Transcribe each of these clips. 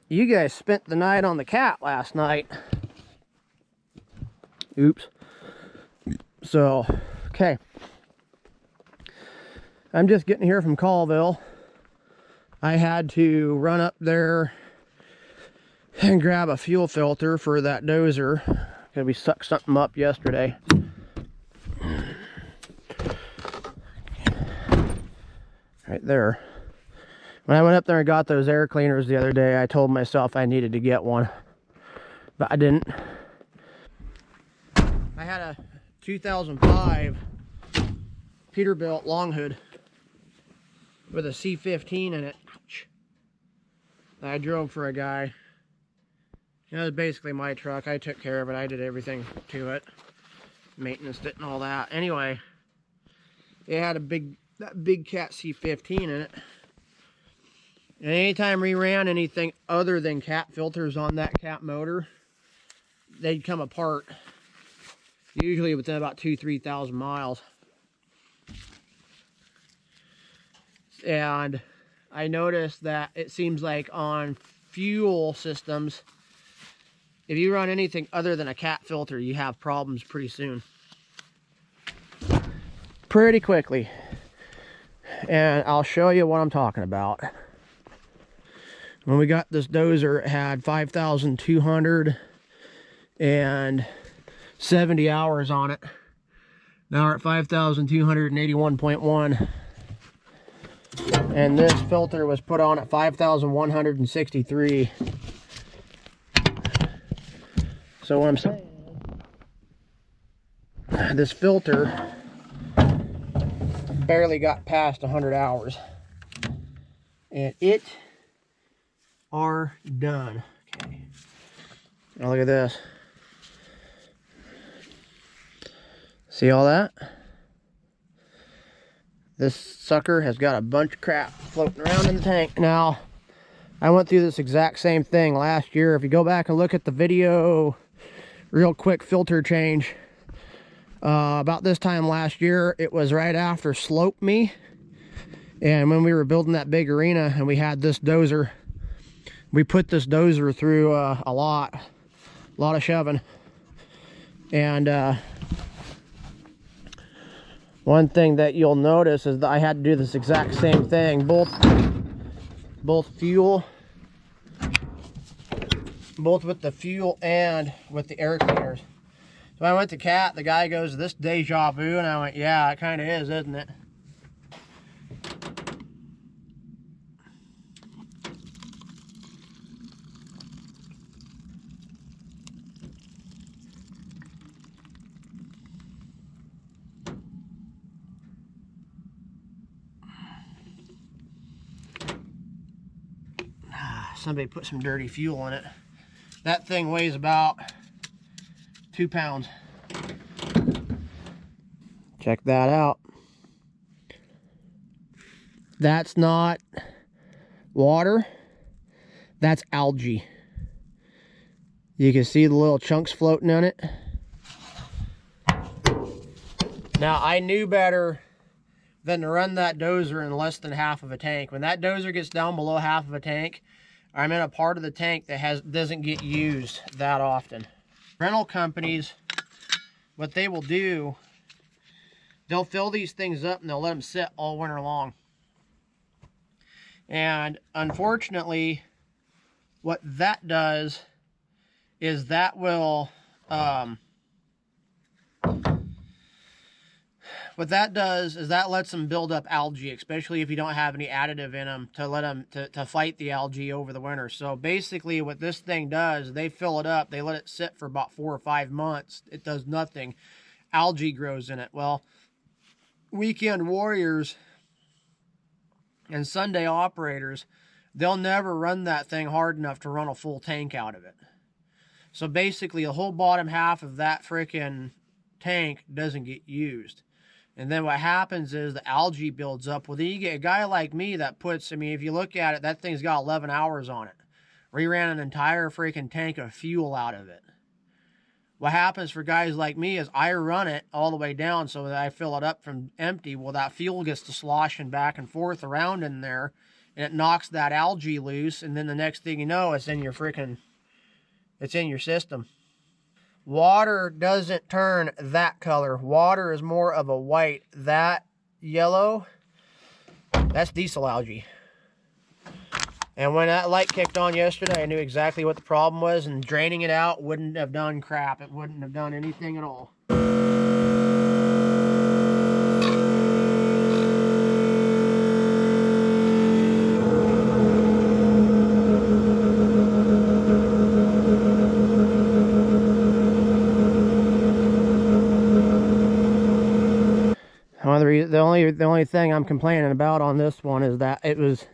you guys spent the night on the cat last night. Oops. So, okay. I'm just getting here from Colville. I had to run up there and grab a fuel filter for that dozer because we sucked something up yesterday. Right there. When I went up there and got those air cleaners the other day, I told myself I needed to get one, but I didn't. I had a 2005 Peterbilt long hood with a C15 in it. Ouch. I drove for a guy. It was basically my truck. I took care of it. I did everything to it, maintenanced it and all that. Anyway, it had that big cat C15 in it. And anytime we ran anything other than cat filters on that cat motor, they'd come apart. Usually within about 2,000-3,000 miles. And I noticed that it seems like on fuel systems, if you run anything other than a cat filter, you have problems pretty soon. Pretty quickly. And I'll show you what I'm talking about. When we got this dozer, it had 5,270 hours on it. Now we're at 5,281.1. And this filter was put on at 5,163. So what I'm saying is, this filter barely got past 100 hours. And it are done. Okay. Now look at this. See all that? This sucker has got a bunch of crap floating around in the tank. Now, I went through this exact same thing last year. If you go back and look at the video, real quick filter change. About this time last year, it was right after Slope Me. And when we were building that big arena and we had this dozer, we put this dozer through a lot of shoving. And one thing that you'll notice is that I had to do this exact same thing. Both with the fuel and with the air cleaners. So I went to Cat, the guy goes, "This deja vu," and I went, "Yeah, it kind of is, isn't it?" Somebody put some dirty fuel in it. That thing weighs about 2 pounds. Check that out. That's not water. That's algae. You can see the little chunks floating in it. Now, I knew better than to run that dozer in less than half of a tank. When that dozer gets down below half of a tank, I'm in a part of the tank that doesn't get used that often. Rental companies, what they will do, they'll fill these things up and they'll let them sit all winter long. And unfortunately, what that does is that will that lets them build up algae, especially if you don't have any additive in them to let them to fight the algae over the winter. So basically what this thing does, they fill it up, they let it sit for about 4 or 5 months. It does nothing. Algae grows in it. Well, weekend warriors and Sunday operators, they'll never run that thing hard enough to run a full tank out of it. So basically the whole bottom half of that frickin' tank doesn't get used. And then what happens is the algae builds up. Well, then you get a guy like me that puts, I mean, if you look at it, that thing's got 11 hours on it. We ran an entire freaking tank of fuel out of it. What happens for guys like me is I run it all the way down so that I fill it up from empty. Well, that fuel gets to sloshing back and forth around in there. and it knocks that algae loose, and then the next thing you know, it's in your system. Water doesn't turn that color. Water is more of a white. That yellow, that's diesel algae. And when that light kicked on yesterday, I knew exactly what the problem was, and draining it out wouldn't have done crap. It wouldn't have done anything at all. The only thing I'm complaining about on this one is that it was,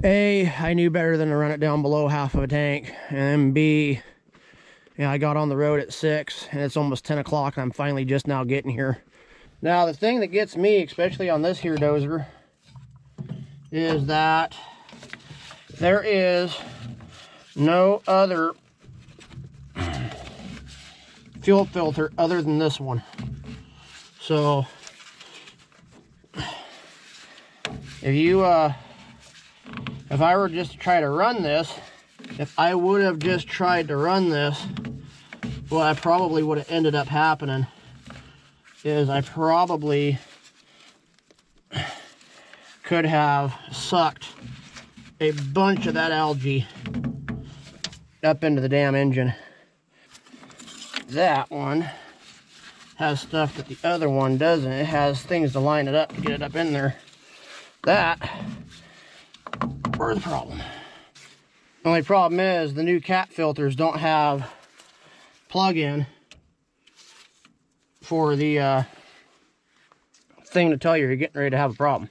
A, I knew better than to run it down below half of a tank, and then B, I got on the road at 6 and it's almost 10 o'clock and I'm finally just now getting here. Now the thing that gets me, especially on this here dozer, is that there is no other fuel filter other than this one. So if I were just to try to run this, if I would have just tried to run this, what I probably would have ended up happening is I probably could have sucked a bunch of that algae up into the damn engine. That one has stuff that the other one doesn't. It has things to line it up to get it up in there. That, where's the problem? The only problem is the new cat filters don't have plug-in for the thing to tell you you're getting ready to have a problem.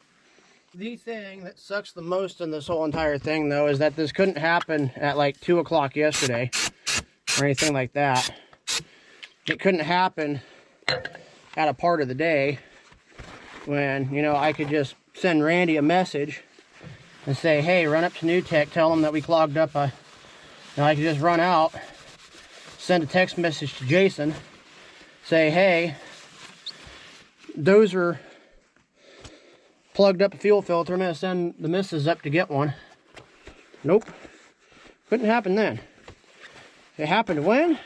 The thing that sucks the most in this whole entire thing, though, is that this couldn't happen at like 2 o'clock yesterday or anything like that. It couldn't happen at a part of the day when, you know, I could just send Randy a message and say, hey, run up to New Tech, tell them that we clogged up a, I could just run out, send a text message to Jason, say, hey, dozer plugged up a fuel filter, I'm gonna send the missus up to get one. Nope, couldn't happen then. It happened when?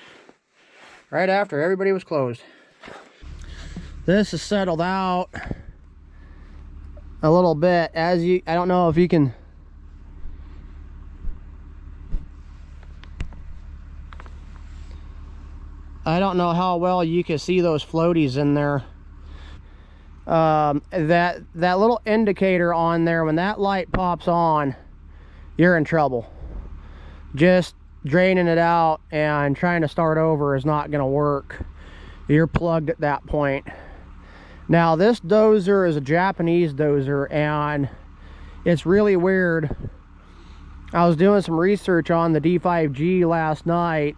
Right after everybody was closed. This is settled out a little bit. I don't know if you can, I don't know how well you can see those floaties in there. That little indicator on there, when that light pops on, you're in trouble. Just draining it out and trying to start over is not going to work. You're plugged at that point. Now this dozer is a Japanese dozer, and it's really weird. I was doing some research on the D5G last night,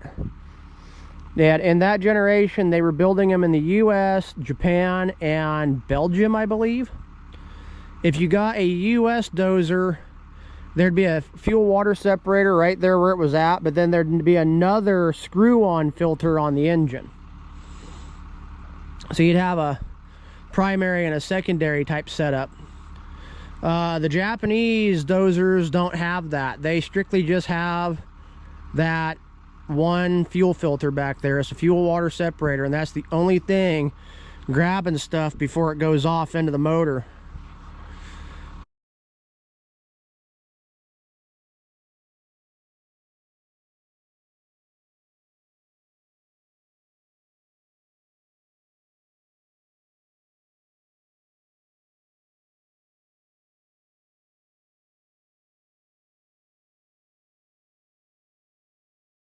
and in that generation they were building them in the US, Japan, and Belgium, I believe. If you got a US dozer, there'd be a fuel water separator right there where it was at, but then there'd be another screw-on filter on the engine. So you'd have a primary and a secondary type setup. The Japanese dozers don't have that. They strictly just have that one fuel filter back there. It's a fuel water separator, and that's the only thing grabbing stuff before it goes off into the motor.